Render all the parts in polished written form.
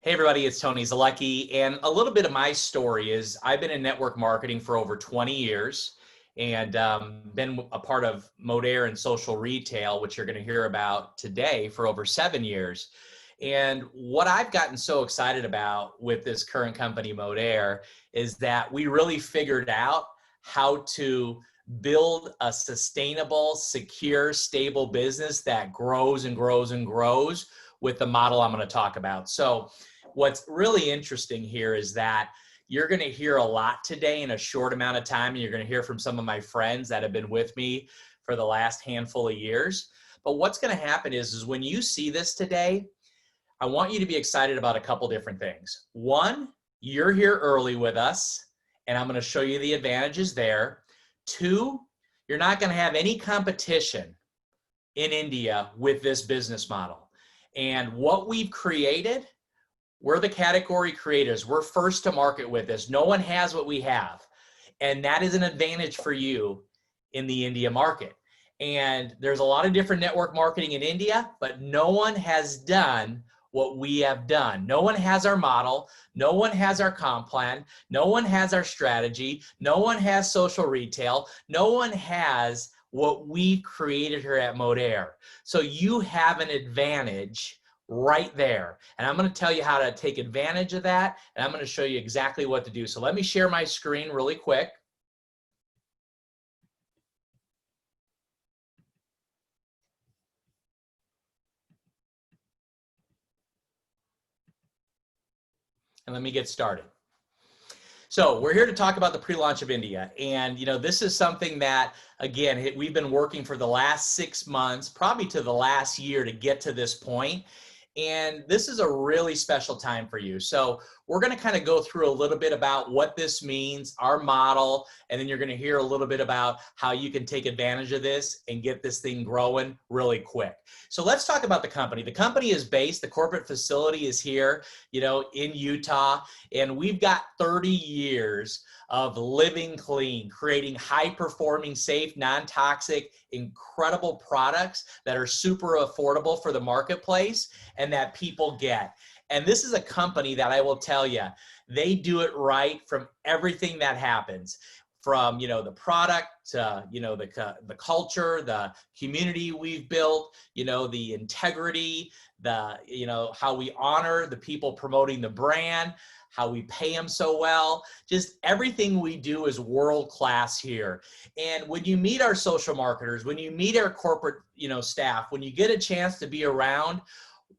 Hey everybody, it's Tony Zalecki, and a little bit of my story is I've been in network marketing for over 20 years and been a part of Modere and social retail, which you're going to hear about today, for over 7 years. And what I've gotten so excited about with this current company, Modere, is that we really figured out how to build a sustainable, secure, stable business that grows and grows and grows with the model I'm going to talk about. So what's really interesting here is that you're going to hear a lot today in a short amount of time, and you're going to hear from some of my friends that have been with me for the last handful of years. But what's going to happen is when you see this today, I want you to be excited about a couple different things. One, you're here early with us, and I'm going to show you the advantages there. Two, you're not going to have any competition in India with this business model. And what we've created, we're the category creators. We're first to market with this. No one has what we have. And that is an advantage for you in the India market. And there's a lot of different network marketing in India, but no one has done what we have done. No one has our model. No one has our comp plan. No one has our strategy. No one has social retail. No one has what we created here at Modere. So you have an advantage right there. And I'm going to tell you how to take advantage of that. And I'm going to show you exactly what to do. So let me share my screen really quick. And let me get started. So we're here to talk about the pre-launch of India. And, this is something that, again, we've been working for the last 6 months, probably to the last year, to get to this point. And this is a really special time for you. So we're going to kind of go through a little bit about what this means, our model, and then you're going to hear a little bit about how you can take advantage of this and get this thing growing really quick. So let's talk about the company. The company is based, the corporate facility is here, in Utah, and we've got 30 years of living clean, creating high-performing, safe, non-toxic, incredible products that are super affordable for the marketplace and that people get. And this is a company that I will tell you, they do it right from everything that happens. From the product to the culture, the community we've built, the integrity, the how we honor the people promoting the brand, how we pay them so well. Just everything we do is world class here. And when you meet our social marketers, when you meet our corporate staff, when you get a chance to be around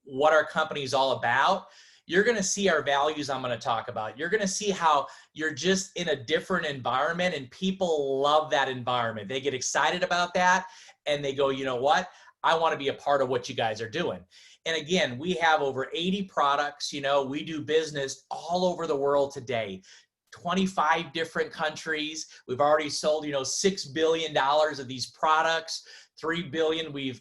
what our company is all about, you're going to see our values I'm going to talk about. You're going to see how you're just in a different environment, and people love that environment. They get excited about that, and they go, you know what? I want to be a part of what you guys are doing. And again, we have over 80 products. We do business all over the world today. 25 different countries. We've already sold, $6 billion of these products. $3 billion we've,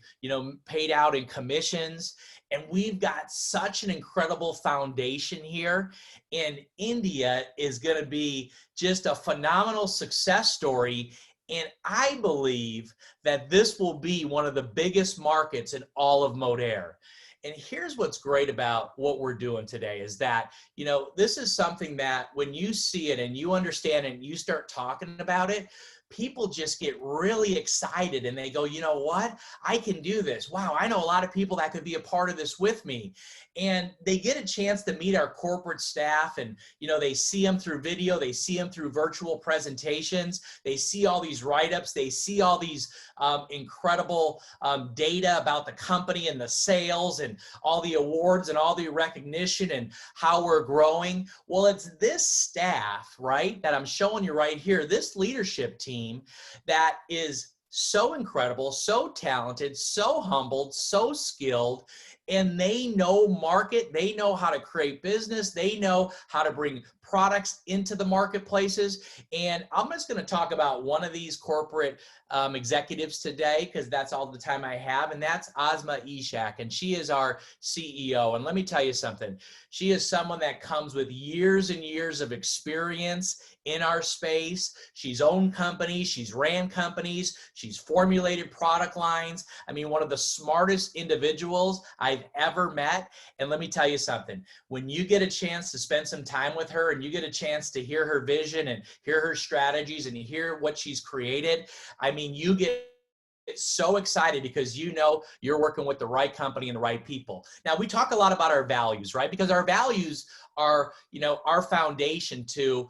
paid out in commissions. And we've got such an incredible foundation here. And India is going to be just a phenomenal success story. And I believe that this will be one of the biggest markets in all of Modere. And here's what's great about what we're doing today is that, this is something that when you see it and you understand it and you start talking about it, people just get really excited and they go, you know what? I can do this. Wow, I know a lot of people that could be a part of this with me. And they get a chance to meet our corporate staff, and they see them through video, they see them through virtual presentations, they see all these write-ups, they see all these incredible data about the company and the sales and all the awards and all the recognition and how we're growing. Well, it's this staff, right, that I'm showing you right here, this leadership team that is so incredible, so talented, so humbled, so skilled, and they know market, they know how to create business, they know how to bring products into the marketplaces. And I'm just going to talk about one of these corporate executives today, because that's all the time I have, and that's Asma Ishak, and she is our CEO. And let me tell you something, she is someone that comes with years and years of experience in our space. She's owned companies, she's ran companies, she's formulated product lines. I mean, one of the smartest individuals I've I've ever met. And let me tell you something, when you get a chance to spend some time with her and you get a chance to hear her vision and hear her strategies and hear what she's created, I mean, you get so excited because you know you're working with the right company and the right people. Now, we talk a lot about our values, right? Because our values are, you know, our foundation to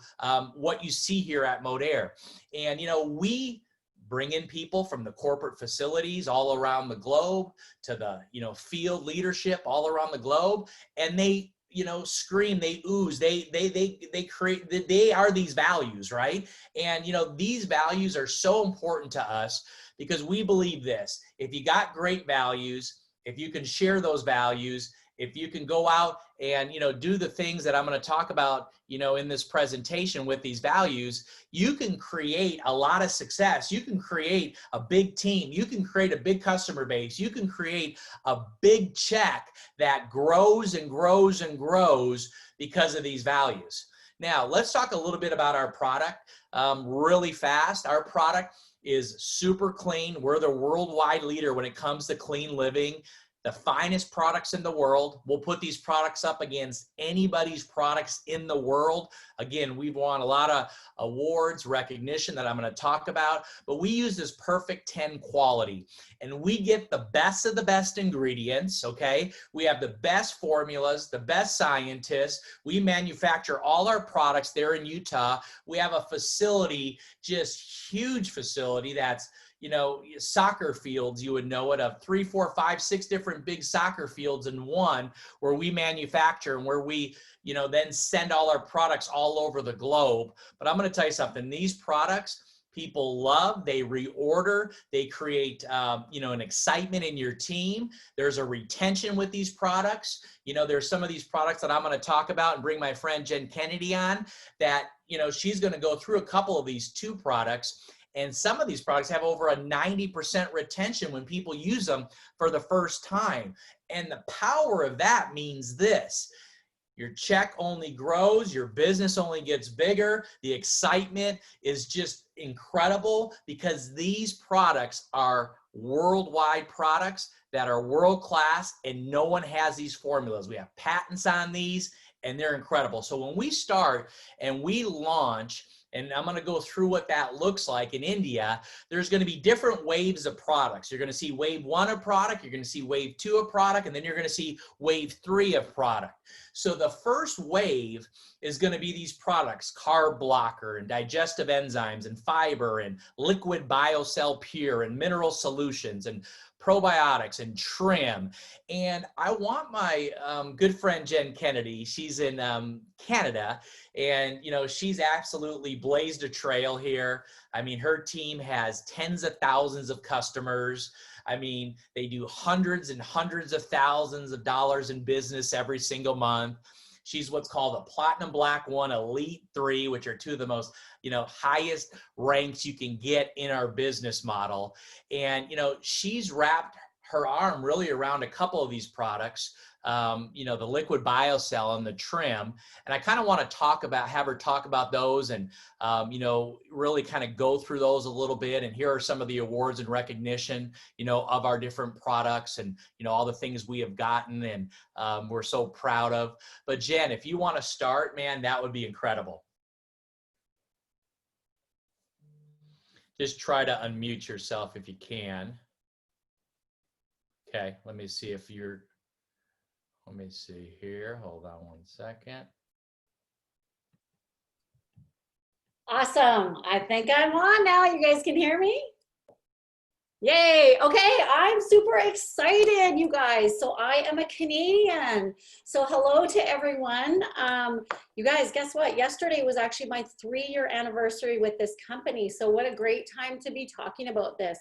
what you see here at Modere. And, you know, we bring in people from the corporate facilities all around the globe to the, you know, field leadership all around the globe, and they, you know, scream, they ooze, they create, they are these values, right? And, you know, these values are so important to us because we believe this: if you got great values, if you can share those values, if you can go out and, you know, do the things that I'm going to talk about, you know, in this presentation with these values, you can create a lot of success. You can create a big team. You can create a big customer base. You can create a big check that grows and grows and grows because of these values. Now, let's talk a little bit about our product really fast. Our product is super clean. We're the worldwide leader when it comes to clean living. The finest products in the world. We'll put these products up against anybody's products in the world. Again, we've won a lot of awards, recognition that I'm going to talk about, but we use this perfect 10 quality, and we get the best of the best ingredients, okay? We have the best formulas, the best scientists. We manufacture all our products there in Utah. We have a facility, just huge facility that's, you know, soccer fields, you would know it, of 3, 4, 5, 6 different big soccer fields in one, where we manufacture and where we, you know, then send all our products all over the globe. But I'm going to tell you something, these products people love, they reorder, they create, you know, an excitement in your team. There's a retention with these products. You know, there's some of these products that I'm going to talk about and bring my friend Jen Kennedy on that, you know, she's going to go through a couple of these 2 products. And some of these products have over a 90% retention when people use them for the first time. And the power of that means this: your check only grows, your business only gets bigger. The excitement is just incredible because these products are worldwide products that are world-class, and no one has these formulas. We have patents on these, and they're incredible. So when we start and we launch, and I'm going to go through what that looks like in India, there's going to be different waves of products. You're going to see wave 1 of product, you're going to see wave 2 of product, and then you're going to see wave 3 of product. So the first wave is going to be these products: carb blocker and digestive enzymes and fiber and liquid biocell pure and mineral solutions and probiotics and trim. And I want my good friend Jen Kennedy, she's in Canada, and you know, she's absolutely blazed a trail here. I mean, her team has tens of thousands of customers. I mean, they do hundreds and hundreds of thousands of dollars in business every single month. She's what's called a Platinum Black 1, Elite 3, which are 2 of the most, you know, highest ranks you can get in our business model. And, you know, she's wrapped her arm really around a couple of these products, you know, the liquid biocell and the trim. And I kind of want to have her talk about those and, you know, really kind of go through those a little bit. And here are some of the awards and recognition, you know, of our different products and, you know, all the things we have gotten and we're so proud of. But Jen, if you want to start, man, that would be incredible. Just try to unmute yourself if you can. Okay, let me see if you're, let me see here. Hold on 1 second. Awesome. I think I'm on now. You guys can hear me? Yay. Okay, I'm super excited, you guys. So I am a Canadian. So hello to everyone. You guys, guess what? Yesterday was actually my 3-year anniversary with this company. So what a great time to be talking about this.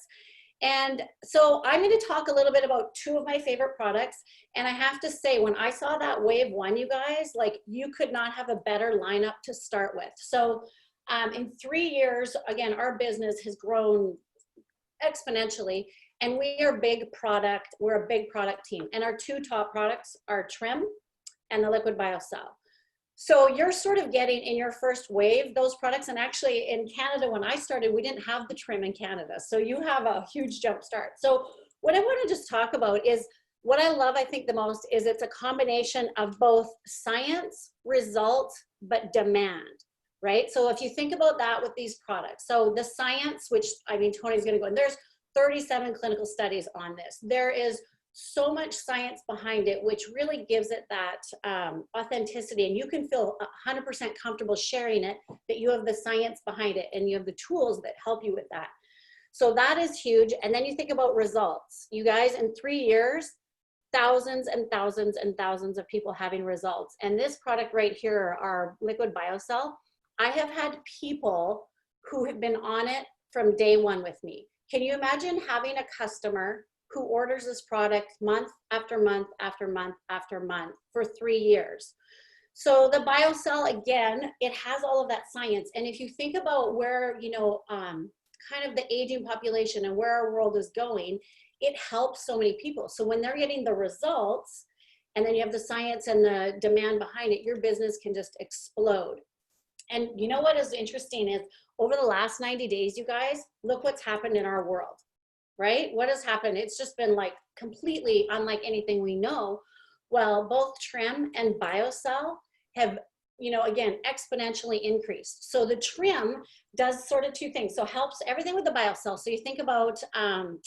And so I'm going to talk a little bit about 2 of my favorite products. And I have to say, when I saw that wave 1, you guys, like, you could not have a better lineup to start with. So in 3 years, again, our business has grown exponentially, and we're a big product team. And our 2 top products are trim and the liquid biocell. So you're sort of getting in your first wave those products. And actually in Canada, when I started, we didn't have the trim in Canada. So you have a huge jump start. So what I want to just talk about is what I love, I think the most is it's a combination of both science, results, but demand, right? So if you think about that with these products, so the science, which I mean, Tony's going to go, and there's 37 clinical studies on this. There is so much science behind it, which really gives it that authenticity, and you can feel 100% comfortable sharing it, that you have the science behind it and you have the tools that help you with that. So that is huge. And then you think about results. You guys, in 3 years, thousands and thousands and thousands of people having results. And this product right here, our liquid biocell, I have had people who have been on it from day one with me. Can you imagine having a customer who orders this product month after month after month after month for 3 years? So the biocell, again, it has all of that science. And if you think about where, you know, kind of the aging population and where our world is going, it helps so many people. So when they're getting the results, and then you have the science and the demand behind it, your business can just explode. And you know what is interesting is over the last 90 days, you guys, look what's happened in our world, right? What has happened? It's just been like completely unlike anything we know. Well, both trim and biocell have, you know, again, exponentially increased. So the trim does sort of two things. So helps everything with the biocell. So you think about,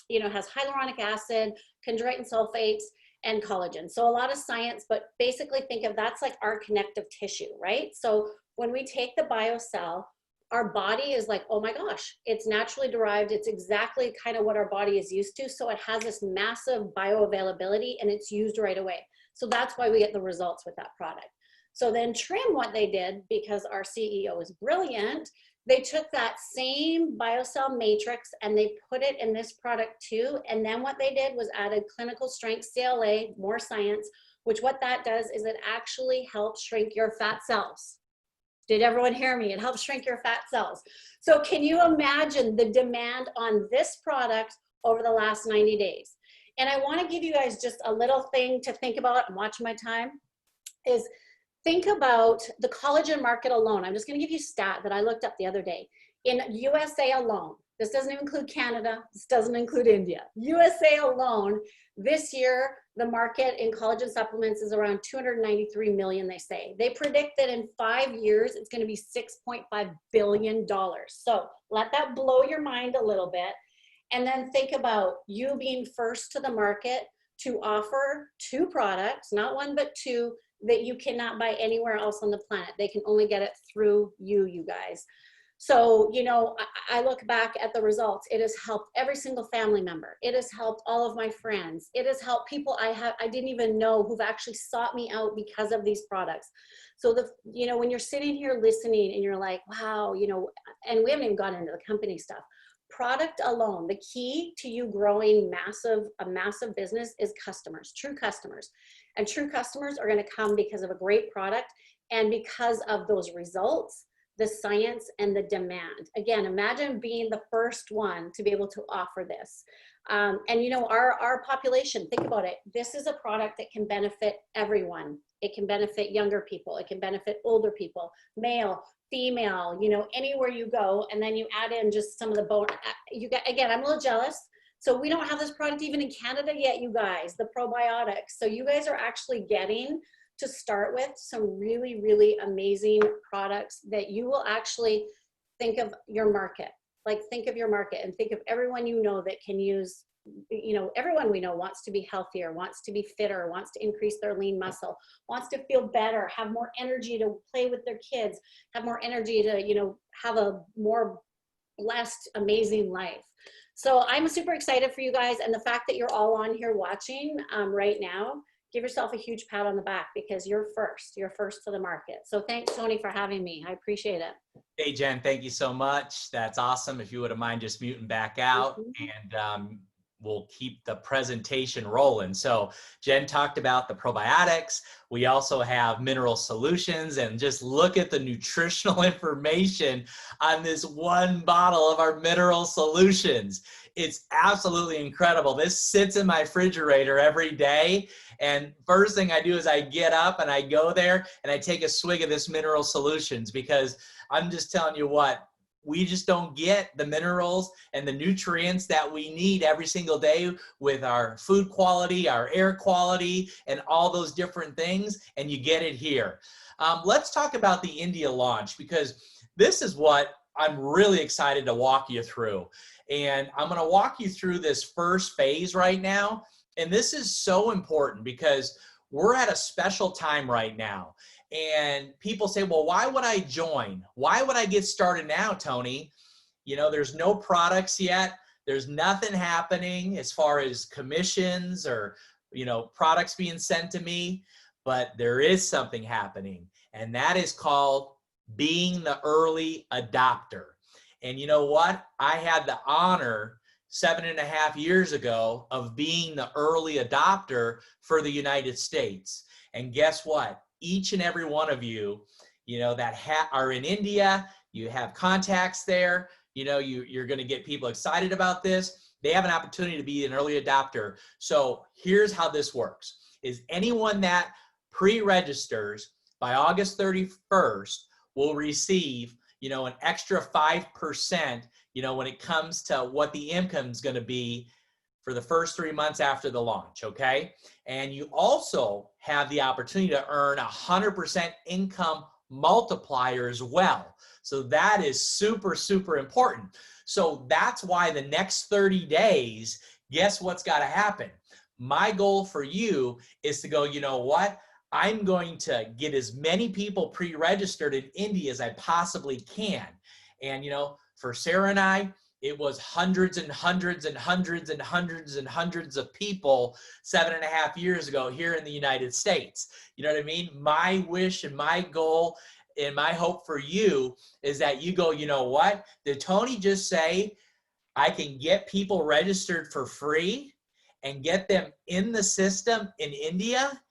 you know, has hyaluronic acid, chondroitin sulfates, and collagen. So a lot of science, but basically think of that's like our connective tissue, right? So when we take the biocell, our body is like, oh my gosh, it's naturally derived. It's exactly kind of what our body is used to. So it has this massive bioavailability and it's used right away. So that's why we get the results with that product. So then trim, what they did, because our CEO is brilliant, they took that same biocell matrix and they put it in this product too. And then what they did was added clinical strength CLA, more science, which what that does is it actually helps shrink your fat cells. Did everyone hear me? It helps shrink your fat cells. So can you imagine the demand on this product over the last 90 days? And I want to give you guys just a little thing to think about and watch my time is think about the collagen market alone. I'm just going to give you a stat that I looked up the other day. In USA alone, this doesn't include Canada, this doesn't include India. USA alone, this year, the market in collagen supplements is around 293 million, they say. They predict that in 5 years, it's going to be $6.5 billion. So let that blow your mind a little bit. And then think about you being first to the market to offer 2 products, not 1, but 2, that you cannot buy anywhere else on the planet. They can only get it through you guys. So, you know, I look back at the results. It has helped every single family member. It has helped all of my friends. It has helped people I didn't even know who've actually sought me out because of these products. So you know, when you're sitting here listening and you're like, wow, you know, and we haven't even gone into the company stuff. Product alone, the key to you growing a massive business is customers, true customers. And true customers are going to come because of a great product and because of those results, the science and the demand. Again, imagine being the first one to be able to offer this. And you know, our population, think about it. This is a product that can benefit everyone. It can benefit younger people. It can benefit older people, male, female, you know, anywhere you go. And then you add in just some of the bone. Again, I'm a little jealous. So we don't have this product even in Canada yet, you guys, the probiotics. So you guys are actually getting to start with some really, really amazing products that you will actually think of your market. Like think of your market and think of everyone you know that can use, you know, everyone we know wants to be healthier, wants to be fitter, wants to increase their lean muscle, wants to feel better, have more energy to play with their kids, have more energy to, you know, have a more blessed, amazing life. So I'm super excited for you guys. And the fact that you're all on here watching right now, give yourself a huge pat on the back because you're first to the market. So thanks, Tony, for having me. I appreciate it. Hey, Jen, thank you so much. That's awesome. If you wouldn't mind just muting back out and we'll keep the presentation rolling. So Jen talked about the probiotics. We also have mineral solutions, and just look at the nutritional information on this one bottle of our mineral solutions. It's absolutely incredible. This sits in my refrigerator every day. And first thing I do is I get up and I go there and I take a swig of this mineral solutions, because I'm just telling you what, we just don't get the minerals and the nutrients that we need every single day with our food quality, our air quality, and all those different things, and you get it here. Let's talk about the India launch, because this is what I'm really excited to walk you through. And I'm going to walk you through this first phase right now. And this is so important because we're at a special time right now. And people say, well, why would I join? Why would I get started now, Tony? You know, there's no products yet. There's nothing happening as far as commissions or, you know, products being sent to me. But there is something happening, and that is called being the early adopter. And you know what? I had the honor 7.5 years ago of being the early adopter for the United States. And guess what? Each and every one of you, you know, that are in India, you have contacts there, you know, you're going to get people excited about this. They have an opportunity to be an early adopter. So here's how this works, is anyone that pre-registers by August 31st will receive, you know, an extra 5%, you know, when it comes to what the income is going to be for the first 3 months after the launch, okay? And you also have the opportunity to earn 100% income multiplier as well. So that is super, super important. So that's why the next 30 days, guess what's got to happen? My goal for you is to go, you know what? I'm going to get as many people pre-registered in India as I possibly can. And, you know, for Sarah and I, it was hundreds and hundreds and hundreds and hundreds and hundreds of people 7.5 years ago here in the United States. You know what I mean? My wish and my goal and my hope for you is that you go, you know what? Did Tony just say I can get people registered for free and get them in the system in India?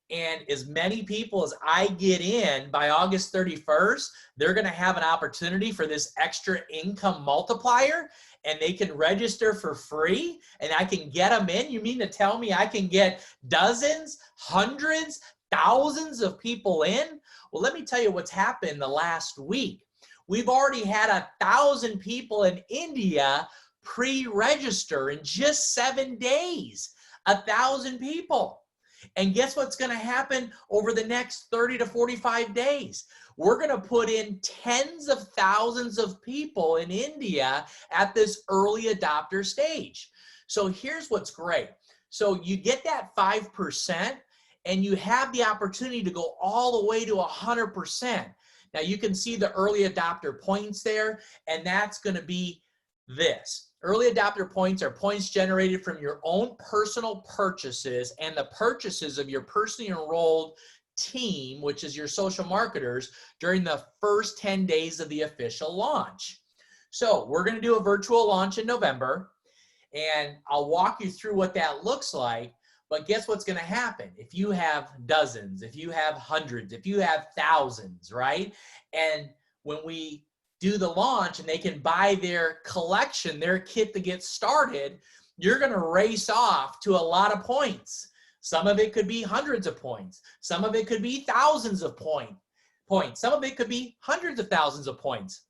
And as many people as I get in by August 31st, they're going to have an opportunity for this extra income multiplier, and they can register for free, and I can get them in. You mean to tell me I can get dozens, hundreds, thousands of people in? Well, let me tell you what's happened the last week. We've already had 1,000 people in India pre-register in just 7 days. 1,000 people. And guess what's going to happen over the next 30 to 45 days? We're going to put in tens of thousands of people in India at this early adopter stage. So here's what's great. So you get that 5%, and you have the opportunity to go all the way to 100%. Now you can see the early adopter points there, and that's going to be this. Early adopter points are points generated from your own personal purchases and the purchases of your personally enrolled team, which is your social marketers, during the first 10 days of the official launch. So we're going to do a virtual launch in November, and I'll walk you through what that looks like. But guess what's going to happen? If you have dozens, if you have hundreds, if you have thousands, right? And when we do the launch and they can buy their collection, their kit to get started, you're going to race off to a lot of points. Some of it could be hundreds of points. Some of it could be thousands of points. Some of it could be hundreds of thousands of points.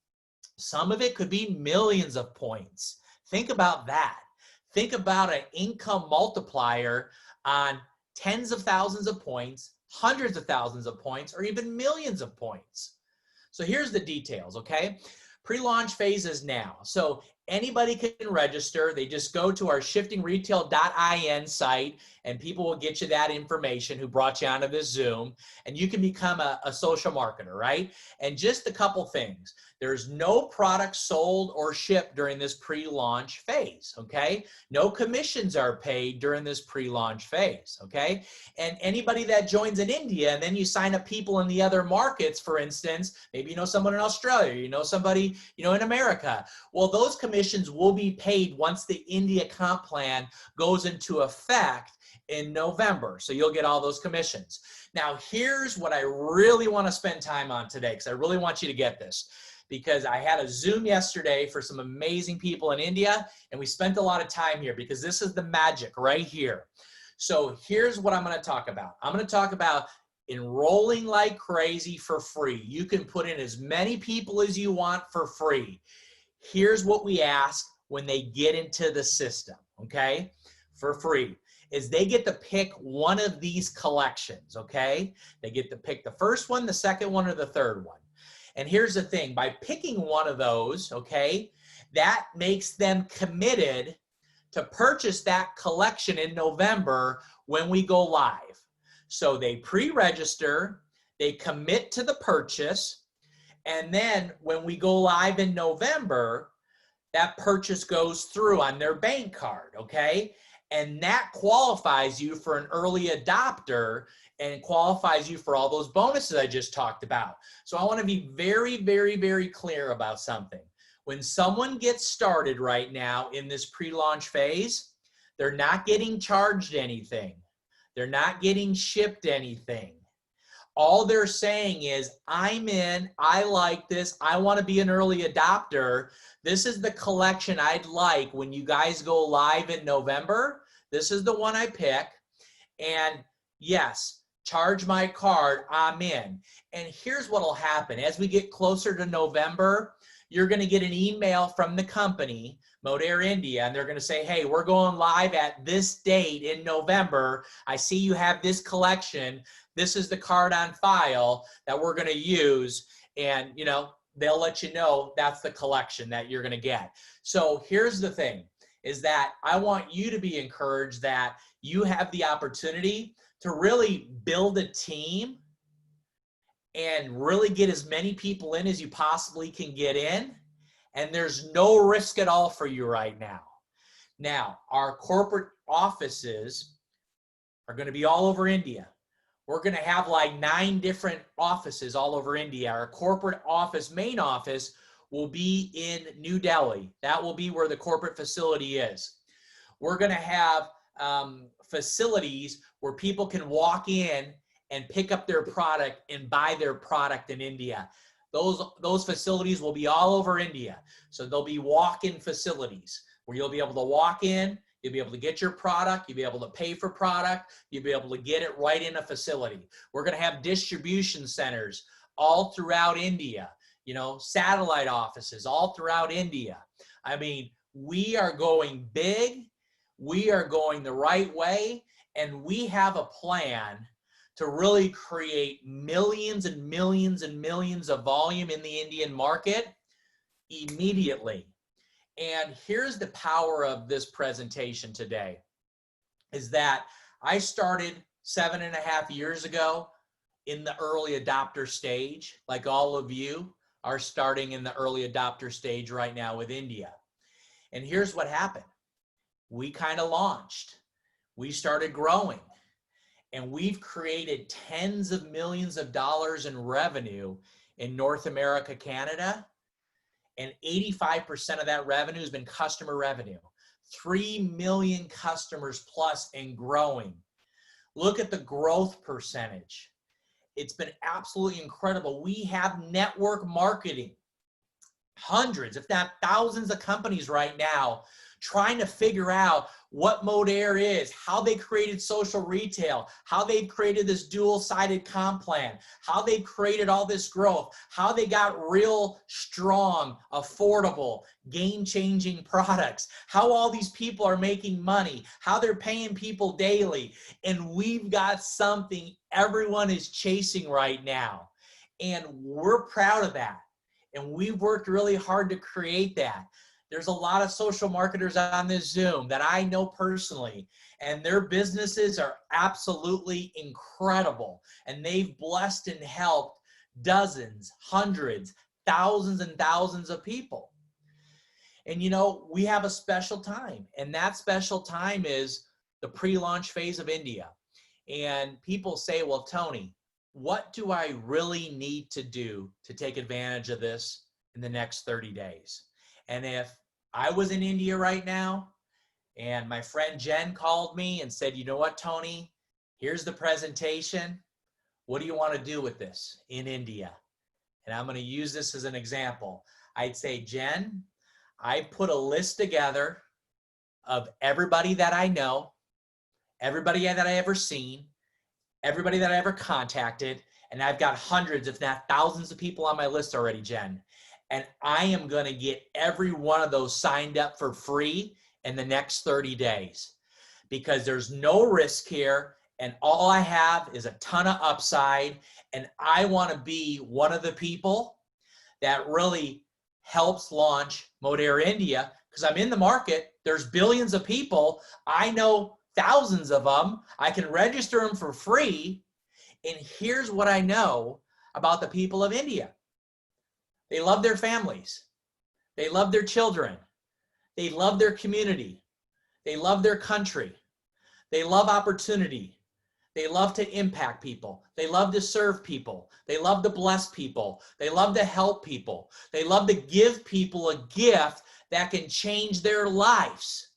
Some of it could be millions of points. Think about that. Think about an income multiplier on tens of thousands of points, hundreds of thousands of points, or even millions of points. So here's the details, okay? Pre-launch phase is now. So anybody can register. They just go to our shiftingretail.in site, and people will get you that information who brought you onto this Zoom, and you can become a social marketer, right? And just a couple things. There's no product sold or shipped during this pre-launch phase, okay? No commissions are paid during this pre-launch phase, okay? And anybody that joins in India, and then you sign up people in the other markets, for instance, maybe you know someone in Australia, you know somebody, you know, in America. Well, those commissions will be paid once the India comp plan goes into effect in November. So you'll get all those commissions. Now, here's what I really want to spend time on today, because I really want you to get this. Because I had a Zoom yesterday for some amazing people in India, and we spent a lot of time here because this is the magic right here. So here's what I'm going to talk about. I'm going to talk about enrolling like crazy for free. You can put in as many people as you want for free. Here's what we ask when they get into the system, okay, for free, is they get to pick one of these collections, okay? They get to pick the first one, the second one, or the third one. And here's the thing, by picking one of those, okay, that makes them committed to purchase that collection in November when we go live. So they pre-register, they commit to the purchase, and then when we go live in November, that purchase goes through on their bank card, okay? And that qualifies you for an early adopter and qualifies you for all those bonuses I just talked about. So I want to be very, very, very clear about something. When someone gets started right now in this pre-launch phase, they're not getting charged anything. They're not getting shipped anything. All they're saying is, I'm in, I like this, I want to be an early adopter. This is the collection I'd like when you guys go live in November. This is the one I pick. And yes, charge my card, I'm in. And here's what will happen. As we get closer to November, you're going to get an email from the company, Modere India, and they're going to say, hey, we're going live at this date in November. I see you have this collection. This is the card on file that we're going to use. And, you know, they'll let you know that's the collection that you're going to get. So here's the thing, is that I want you to be encouraged that you have the opportunity to really build a team and really get as many people in as you possibly can get in. And there's no risk at all for you right now. Now, our corporate offices are going to be all over India. We're going to have like 9 different offices all over India. Our corporate office, main office, will be in New Delhi. That will be where the corporate facility is. We're going to have facilities where people can walk in and pick up their product and buy their product in India. Those facilities will be all over India. So there'll be walk-in facilities where you'll be able to walk in, you'll be able to get your product, you'll be able to pay for product, you'll be able to get it right in a facility. We're going to have distribution centers all throughout India, you know, satellite offices all throughout India. I mean, we are going big, we are going the right way, and we have a plan to really create millions and millions and millions of volume in the Indian market immediately. And here's the power of this presentation today, is that I started 7.5 years ago in the early adopter stage, like all of you are starting in the early adopter stage right now with India. And here's what happened. We kind of launched. We started growing. And we've created tens of millions of dollars in revenue in North America, Canada. And 85% of that revenue has been customer revenue. 3 million customers plus and growing. Look at the growth percentage. It's been absolutely incredible. We have network marketing. Hundreds, if not thousands of companies right now trying to figure out what Modere is, how they created social retail, how they've created this dual-sided comp plan, how they created all this growth, how they got real strong, affordable, game-changing products, how all these people are making money, how they're paying people daily. And we've got something everyone is chasing right now. And we're proud of that. And we've worked really hard to create that. There's a lot of social marketers on this Zoom that I know personally, and their businesses are absolutely incredible. And they've blessed and helped dozens, hundreds, thousands and thousands of people. And you know, we have a special time, and that special time is the pre-launch phase of India. And people say, well, Tony, what do I really need to do to take advantage of this in the next 30 days? And if I was in India right now and my friend Jen called me and said, you know what, Tony, here's the presentation. What do you want to do with this in India? And I'm going to use this as an example. I'd say, Jen, I put a list together of everybody that I know, everybody that I ever seen, everybody that I ever contacted, and I've got hundreds, if not thousands of people on my list already, Jen. And I am going to get every one of those signed up for free in the next 30 days because there's no risk here. And all I have is a ton of upside. And I want to be one of the people that really helps launch Modere India because I'm in the market. There's billions of people. I know thousands of them. I can register them for free. And here's what I know about the people of India. They love their families. They love their children. They love their community. They love their country. They love opportunity. They love to impact people. They love to serve people. They love to bless people. They love to help people. They love to give people a gift that can change their lives.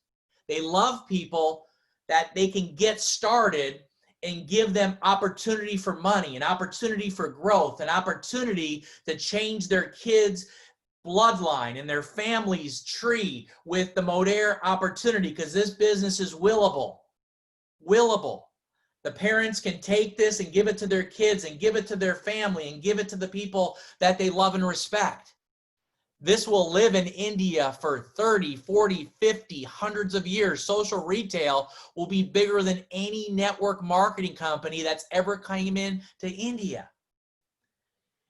They love people that they can get started and give them opportunity for money, an opportunity for growth, an opportunity to change their kids' bloodline and their family's tree with the Modere opportunity, because this business is willable. Willable. The parents can take this and give it to their kids and give it to their family and give it to the people that they love and respect. This will live in India for 30, 40, 50, hundreds of years. Social retail will be bigger than any network marketing company that's ever came in to India.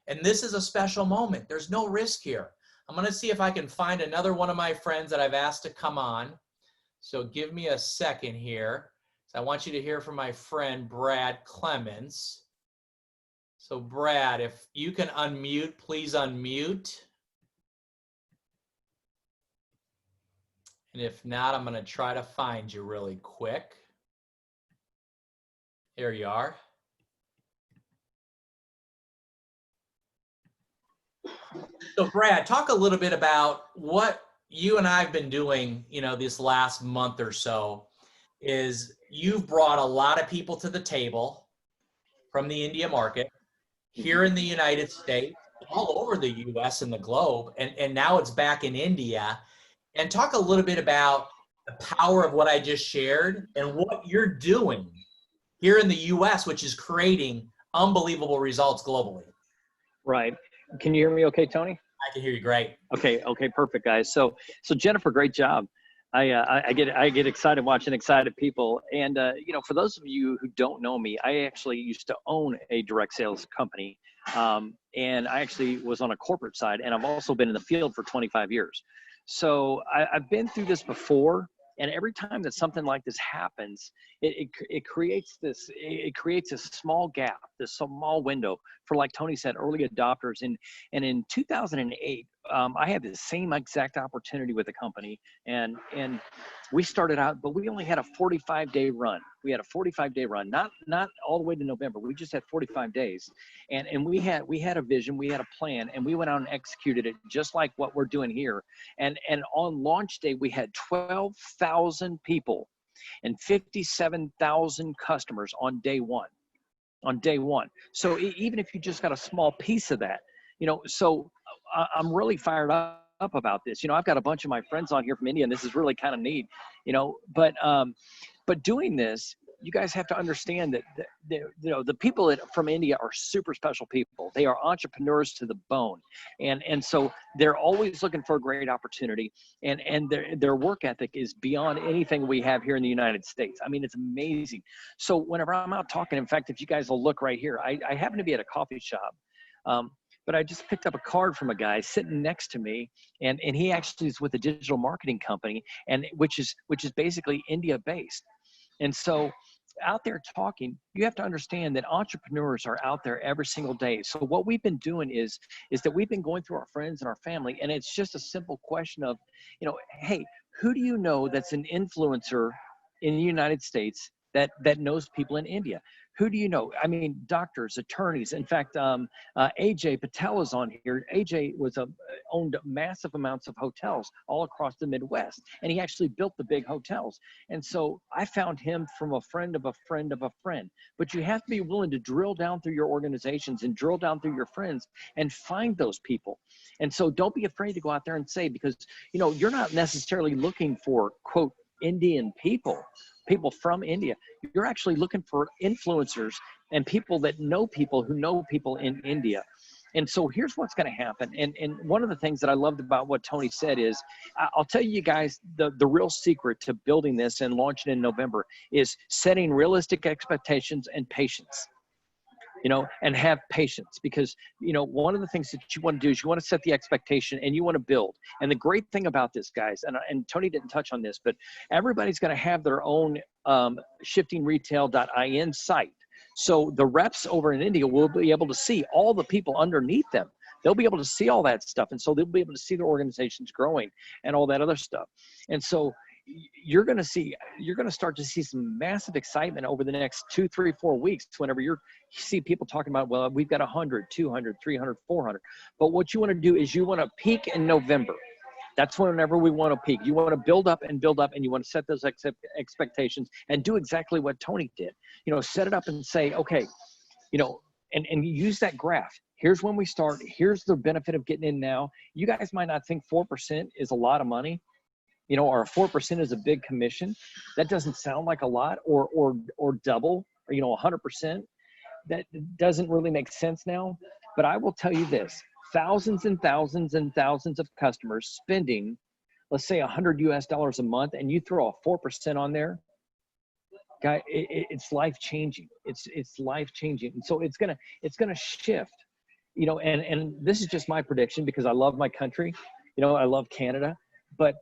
And this is a special moment. There's no risk here. I'm going to see if I can find another one of my friends that I've asked to come on. So give me a second here. I want you to hear from my friend, Brad Clements. So Brad, if you can unmute, please unmute. And if not, I'm going to try to find you really quick. Here you are. So Brad, talk a little bit about what you and I've been doing, this last month or so. Is you've brought a lot of people to the table from the India market here in the United States, all over the US and the globe, and now it's back in India. And talk a little bit about the power of what I just shared and what you're doing here in the US, which is creating unbelievable results globally. Right. Can you hear me okay, Tony? I can hear you great. Okay, perfect, guys. So Jennifer, great job. I get excited watching excited people. And, for those of you who don't know me, I actually used to own a direct sales company. And I actually was on a corporate side, and I've also been in the field for 25 years. So I've been through this before. And every time that something like this happens, it creates a small gap, this small window for, like Tony said, early adopters. And in 2008, I had the same exact opportunity with the company, and we started out, but we only had a 45-day run. We had a 45-day run, not all the way to November. We just had 45 days, and we had a vision, we had a plan, and we went out and executed it just like what we're doing here. And on launch day, we had 12,000 people and 57,000 customers on day one. So even if you just got a small piece of that, so I'm really fired up about this. I've got a bunch of my friends on here from India, and this is really kind of neat, but doing this, you guys have to understand that the people from India are super special people. They are entrepreneurs to the bone, and so they're always looking for a great opportunity, and their work ethic is beyond anything we have here in the United States. I mean, it's amazing. So whenever I'm out talking, in fact, if you guys will look right here, I happen to be at a coffee shop. But I just picked up a card from a guy sitting next to me, and he actually is with a digital marketing company, and which is basically India based. And so out there talking, you have to understand that entrepreneurs are out there every single day. So what we've been doing is that we've been going through our friends and our family, and it's just a simple question of, hey, who do you know that's an influencer in the United States that knows people in India? Who do you know? I mean, doctors, attorneys. In fact, AJ Patel is on here. AJ owned massive amounts of hotels all across the Midwest, and he actually built the big hotels. And so I found him from a friend of a friend of a friend. But you have to be willing to drill down through your organizations and drill down through your friends and find those people. And so don't be afraid to go out there and say, because, you're not necessarily looking for, quote, Indian people from India. You're actually looking for influencers and people that know people who know people in India. And so here's what's going to happen. And one of the things that I loved about what Tony said is, I'll tell you guys, the real secret to building this and launching in November is setting realistic expectations and patience, and have patience, because, one of the things that you want to do is you want to set the expectation and you want to build. And the great thing about this, guys, and Tony didn't touch on this, but everybody's going to have their own shiftingretail.in site. So the reps over in India will be able to see all the people underneath them. They'll be able to see all that stuff. And so they'll be able to see their organizations growing and all that other stuff. And so you're going to start to see some massive excitement over the next 2, 3, 4 weeks whenever you see people talking about, well, we've got 100, 200, 300, 400. But what you want to do is you want to peak in November. That's whenever we want to peak. You want to build up, and you want to set those expectations and do exactly what Tony did. Set it up and say, okay, and use that graph. Here's when we start. Here's the benefit of getting in now. You guys might not think 4% is a lot of money, or 4% is a big commission. That doesn't sound like a lot, or double, or 100%. That doesn't really make sense now. But I will tell you this. Thousands and thousands and thousands of customers spending, let's say $100 US a month, and you throw a 4% on there, guy, it's life changing. It's life changing. And so it's gonna shift, and this is just my prediction because I love my country, I love Canada, but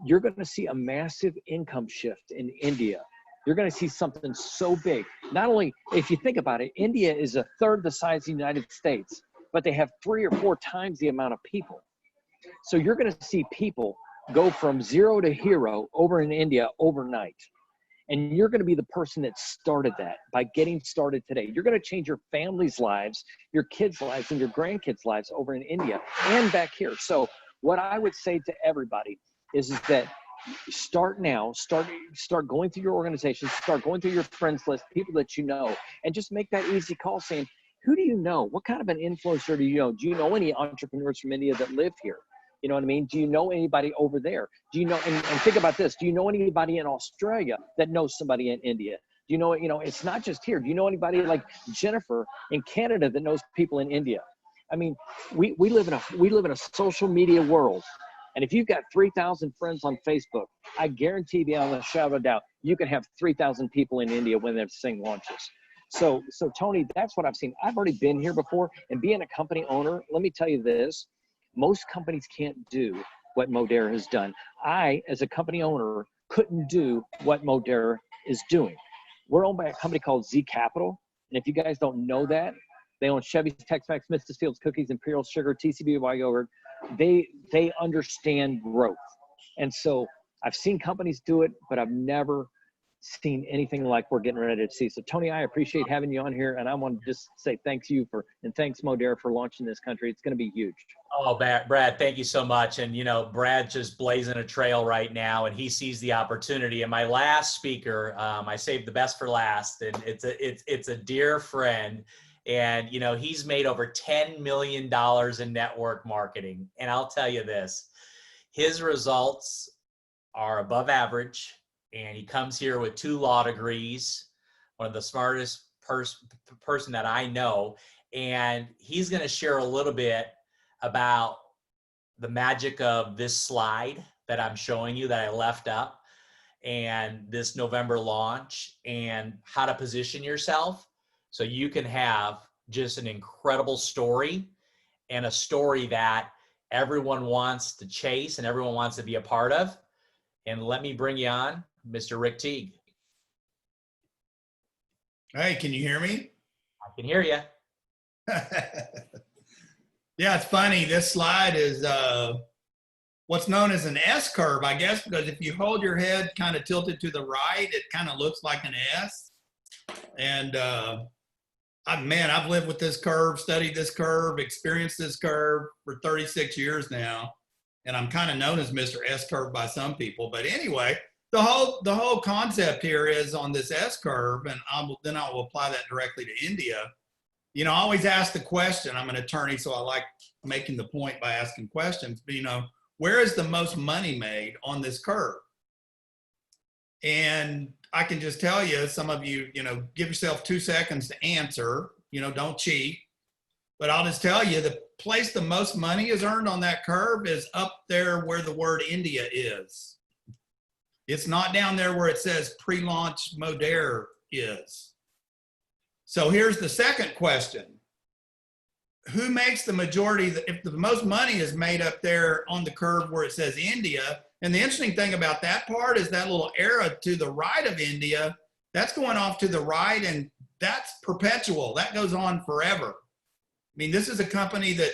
you're gonna see a massive income shift in India. You're going to see something so big. Not only, if you think about it, India is a third the size of the United States, but they have 3 or 4 times the amount of people. So you're going to see people go from zero to hero over in India overnight. And you're going to be the person that started that by getting started today. You're going to change your family's lives, your kids' lives, and your grandkids' lives over in India and back here. So what I would say to everybody is that start now, start going through your organization, start going through your friends list, people that you know, and just make that easy call saying, who do you know? What kind of an influencer do you know? Do you know any entrepreneurs from India that live here? You know what I mean? Do you know anybody over there? Do you know, and think about this, do you know anybody in Australia that knows somebody in India? Do you know, it's not just here. Do you know anybody like Jennifer in Canada that knows people in India? I mean, we live in a social media world. And if you've got 3,000 friends on Facebook, I guarantee beyond a shadow of doubt, you can have 3,000 people in India when this thing launches. So Tony, that's what I've seen. I've already been here before, and being a company owner, let me tell you this, most companies can't do what Modere has done. I, as a company owner, couldn't do what Modere is doing. We're owned by a company called Z Capital. And if you guys don't know that, they own Chevy's, Tex-Mex, Mrs. Fields Cookies, Imperial Sugar, TCBY Yogurt. They understand growth. And so I've seen companies do it, but I've never seen anything like we're getting ready to see. So Tony, I appreciate having you on here, and I want to just say thanks Modere for launching this country. It's going to be huge. Oh, Brad, thank you so much. And Brad's just blazing a trail right now, and he sees the opportunity. And my last speaker, I saved the best for last, and it's a dear friend. And he's made over $10 million in network marketing. And I'll tell you this, his results are above average. And he comes here with 2 law degrees, one of the smartest person that I know. And he's going to share a little bit about the magic of this slide that I'm showing you that I left up, and this November launch, and how to position yourself so you can have just an incredible story, and a story that everyone wants to chase and everyone wants to be a part of. And let me bring you on Mr. Rick Teague. Hey, can you hear me? I can hear you. Yeah, it's funny. This slide is what's known as an S curve, I guess, because if you hold your head kind of tilted to the right, it kind of looks like an S. And I've lived with this curve, studied this curve, experienced this curve for 36 years now. And I'm kind of known as Mr. S curve by some people. But anyway, the whole concept here is on this S curve, and then I'll apply that directly to India. I always ask the question. I'm an attorney, so I like making the point by asking questions. But where is the most money made on this curve? And I can just tell you, some of you, give yourself 2 seconds to answer, don't cheat. But I'll just tell you, the place the most money is earned on that curve is up there where the word India is. It's not down there where it says pre-launch Modere is. So here's the second question. Who makes the majority, if the most money is made up there on the curve where it says India? And the interesting thing about that part is that little arrow to the right of India, that's going off to the right, and that's perpetual. That goes on forever. I mean, this is a company that,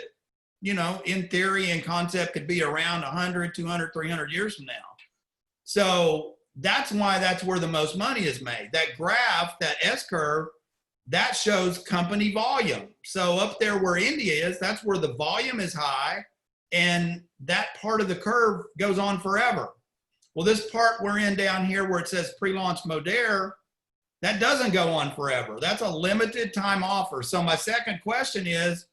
in theory and concept could be around 100, 200, 300 years from now. So that's why that's where the most money is made. That graph, that S-curve, that shows company volume. So up there where India is, that's where the volume is high, and that part of the curve goes on forever. Well, this part we're in down here where it says pre-launch Modere, that doesn't go on forever. That's a limited time offer. So my second question is,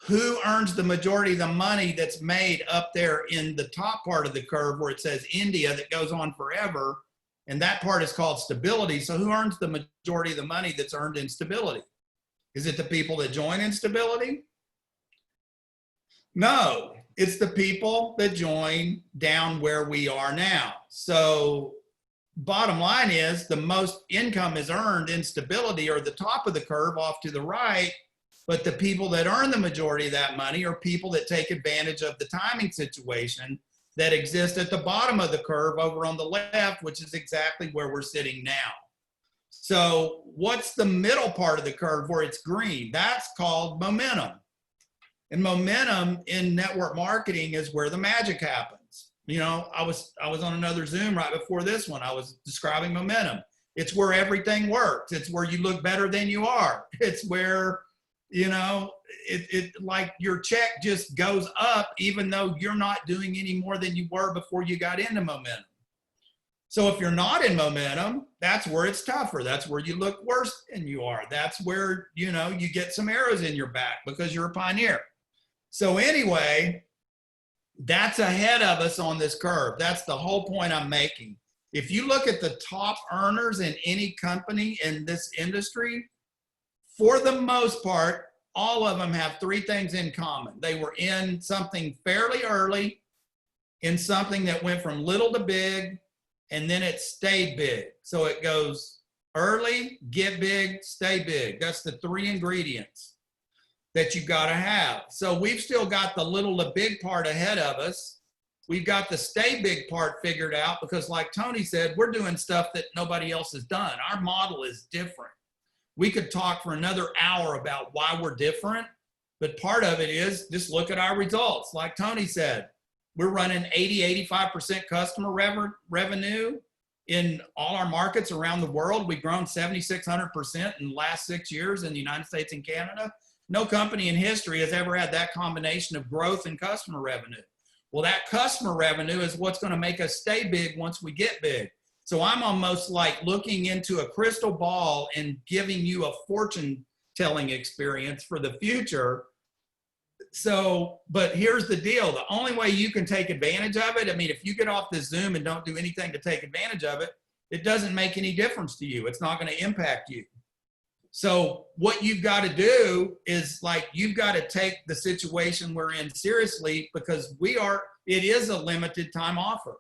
who earns the majority of the money that's made up there in the top part of the curve where it says India that goes on forever? And that part is called stability. So who earns the majority of the money that's earned in stability? Is it the people that join in stability? No, it's the people that join down where we are now. So bottom line is, the most income is earned in stability or the top of the curve off to the right, but the people that earn the majority of that money are people that take advantage of the timing situation that exists at the bottom of the curve over on the left, which is exactly where we're sitting now. So what's the middle part of the curve where it's green? That's called momentum. And momentum in network marketing is where the magic happens. I was on another Zoom right before this one. I was describing momentum. It's where everything works. It's where you look better than you are. It's where, like your check just goes up even though you're not doing any more than you were before you got into momentum. So if you're not in momentum, that's where it's tougher. That's where you look worse than you are. That's where, you get some arrows in your back because you're a pioneer. So anyway, that's ahead of us on this curve. That's the whole point I'm making. If you look at the top earners in any company in this industry, for the most part, all of them have 3 things in common. They were in something fairly early, in something that went from little to big, and then it stayed big. So it goes early, get big, stay big. That's the 3 ingredients that you got to have. So we've still got the little to big part ahead of us. We've got the stay big part figured out because, like Tony said, we're doing stuff that nobody else has done. Our model is different. We could talk for another hour about why we're different, but part of it is just look at our results. Like Tony said, we're running 80, 85% customer revenue in all our markets around the world. We've grown 7,600% in the last 6 years in the United States and Canada. No company in history has ever had that combination of growth and customer revenue. Well, that customer revenue is what's going to make us stay big once we get big. So I'm almost like looking into a crystal ball and giving you a fortune telling experience for the future. So, but here's the deal. The only way you can take advantage of it, I mean, if you get off this Zoom and don't do anything to take advantage of it, it doesn't make any difference to you. It's not going to impact you. So what you've got to do is you've got to take the situation we're in seriously because it is a limited time offer.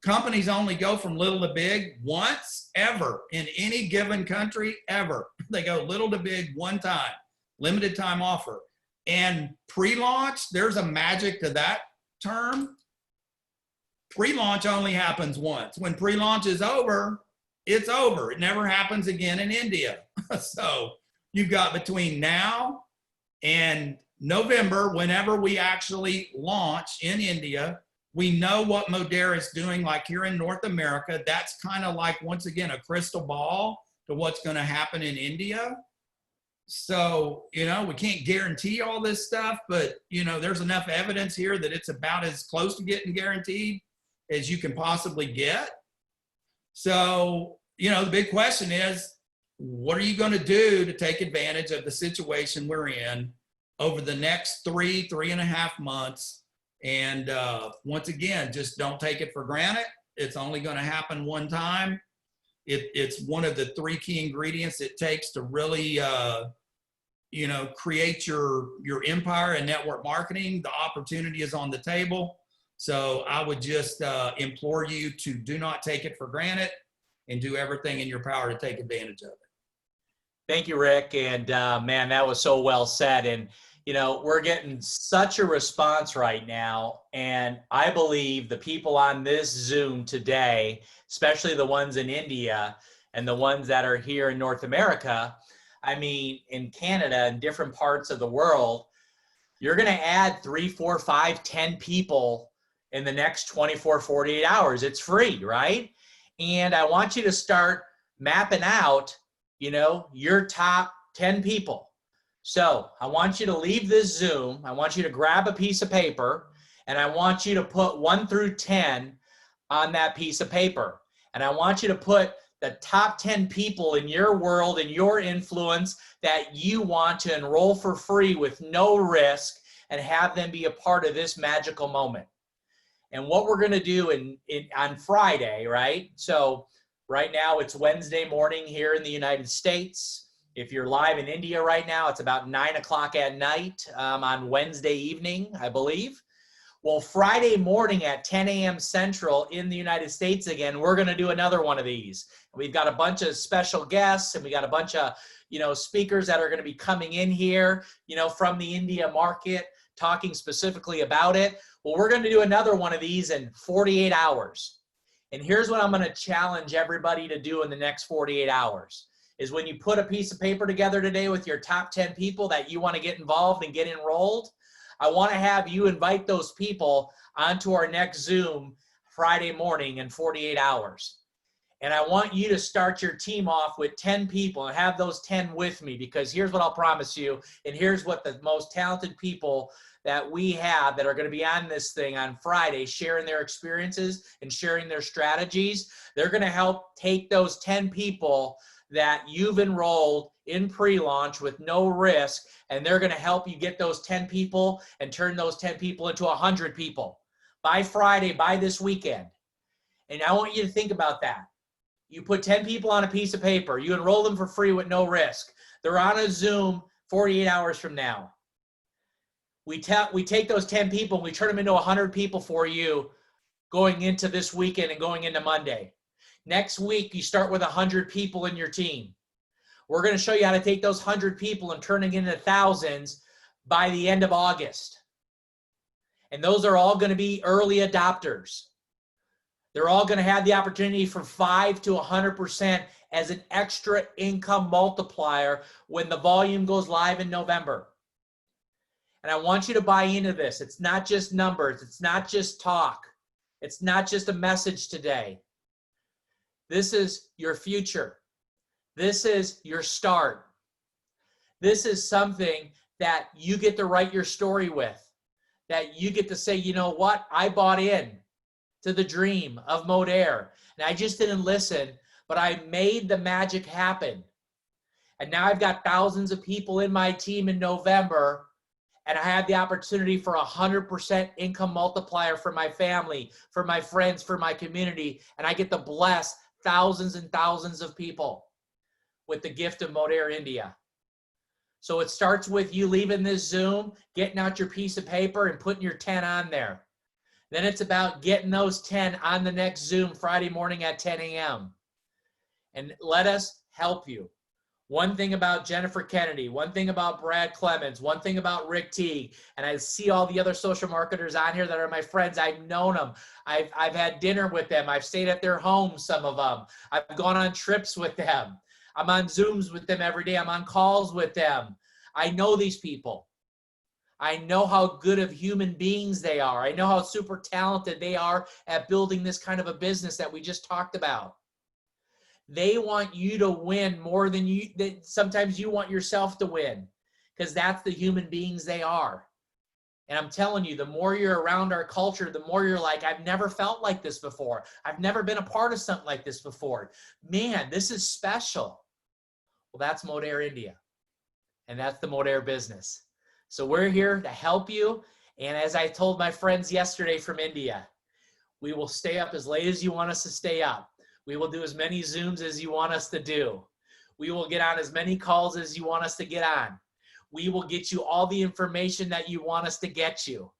Companies only go from little to big once ever in any given country ever. They go little to big one time, limited time offer. And pre-launch, there's a magic to that term. Pre-launch only happens once. When pre-launch is over, it's over. It never happens again in India. So you've got between now and November, whenever we actually launch in India, we know what Modere is doing like here in North America. That's kind of like, once again, a crystal ball to what's going to happen in India. So, we can't guarantee all this stuff, but, there's enough evidence here that it's about as close to getting guaranteed as you can possibly get. So, the big question is, what are you going to do to take advantage of the situation we're in over the next 3.5 months? And once again, just don't take it for granted. It's only going to happen one time. It's one of the 3 key ingredients it takes to really, create your empire and network marketing. The opportunity is on the table. So I would just implore you to do not take it for granted and do everything in your power to take advantage of it. Thank you, Rick. And man, that was so well said. And, we're getting such a response right now. And I believe the people on this Zoom today, especially the ones in India and the ones that are here in North America, I mean, in Canada and different parts of the world, you're going to add 3, 4, 5, 10 people in the next 24, 48 hours. It's free, right? And I want you to start mapping out, your top 10 people. So I want you to leave this Zoom. I want you to grab a piece of paper, and I want you to put 1 through 10 on that piece of paper. And I want you to put the top 10 people in your world and your influence that you want to enroll for free with no risk and have them be a part of this magical moment. And what we're going to do on Friday, right? So right now it's Wednesday morning here in the United States. If you're live in India right now, it's about 9 o'clock at night on Wednesday evening, I believe. Well, Friday morning at 10 a.m. Central in the United States again, we're going to do another one of these. We've got a bunch of special guests, and we got a bunch of, speakers that are going to be coming in here, from the India market, talking specifically about it. Well, we're going to do another one of these in 48 hours. And here's what I'm going to challenge everybody to do in the next 48 hours. Is when you put a piece of paper together today with your top 10 people that you want to get involved and get enrolled, I want to have you invite those people onto our next Zoom Friday morning in 48 hours. And I want you to start your team off with 10 people and have those 10 with me, because here's what I'll promise you, and here's what the most talented people that we have that are going to be on this thing on Friday, sharing their experiences and sharing their strategies. They're going to help take those 10 people that you've enrolled in pre-launch with no risk, and they're going to help you get those 10 people and turn those 10 people into 100 people by Friday, by this weekend. And I want you to think about that. You put 10 people on a piece of paper, you enroll them for free with no risk. They're on a Zoom 48 hours from now. We take those 10 people and we turn them into 100 people for you going into this weekend and going into Monday. Next week, you start with 100 people in your team. We're going to show you how to take those 100 people and turn it into thousands by the end of August. And those are all going to be early adopters. They're all going to have the opportunity for 5 to 100% as an extra income multiplier when the volume goes live in November. And I want you to buy into this. It's not just numbers. It's not just talk. It's not just a message today. This is your future. This is your start. This is something that you get to write your story with, that you get to say, you know what? I bought in to the dream of Modere. And I just didn't listen, but I made the magic happen. And now I've got thousands of people in my team in November, and I have the opportunity for 100% income multiplier for my family, for my friends, for my community. And I get to bless thousands and thousands of people with the gift of Modere India. So it starts with you leaving this Zoom, getting out your piece of paper and putting your 10 on there. Then it's about getting those 10 on the next Zoom Friday morning at 10 a.m. And let us help you. One thing about Jennifer Kennedy, one thing about Brad Clemens, one thing about Rick Teague, and I see all the other social marketers on here that are my friends. I've known them. I've had dinner with them. I've stayed at their homes, some of them. I've gone on trips with them. I'm on Zooms with them every day. I'm on calls with them. I know these people. I know how good of human beings they are. I know how super talented they are at building this kind of a business that we just talked about. They want you to win more than sometimes you want yourself to win, because that's the human beings they are. And I'm telling you, the more you're around our culture, the more you're like, I've never felt like this before. I've never been a part of something like this before. Man, this is special. Well, that's Modere India. And that's the Modere business. So we're here to help you. And as I told my friends yesterday from India, we will stay up as late as you want us to stay up. We will do as many Zooms as you want us to do. We will get on as many calls as you want us to get on. We will get you all the information that you want us to get you.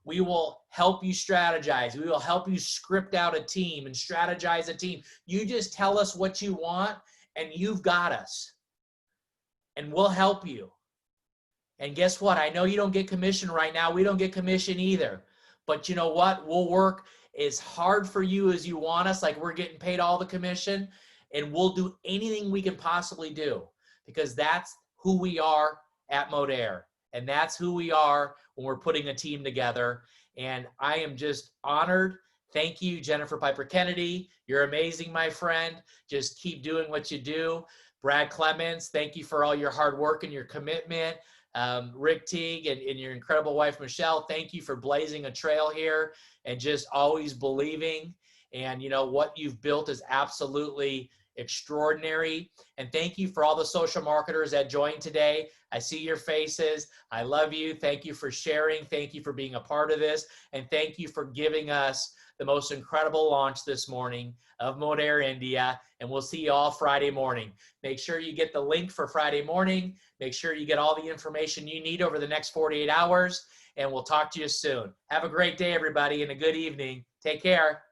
We will help you strategize. We will help you script out a team and strategize a team. You just tell us what you want and you've got us. And we'll help you. And guess what? I know you don't get commission right now. We don't get commission either. But you know what? We'll work as hard for you as you want us, like we're getting paid all the commission, and we'll do anything we can possibly do, because that's who we are at Modere. And that's who we are when we're putting a team together. And I am just honored. Thank you, Jennifer Piper Kennedy. You're amazing, my friend. Just keep doing what you do. Brad Clements, thank you for all your hard work and your commitment. Rick Teague and your incredible wife, Michelle, thank you for blazing a trail here and just always believing. And you know, what you've built is absolutely extraordinary. And thank you for all the social marketers that joined today. I see your faces. I love you. Thank you for sharing. Thank you for being a part of this. And thank you for giving us the most incredible launch this morning of Modere India. And we'll see you all Friday morning. Make sure you get the link for Friday morning. Make sure you get all the information you need over the next 48 hours. And we'll talk to you soon. Have a great day, everybody, and a good evening. Take care.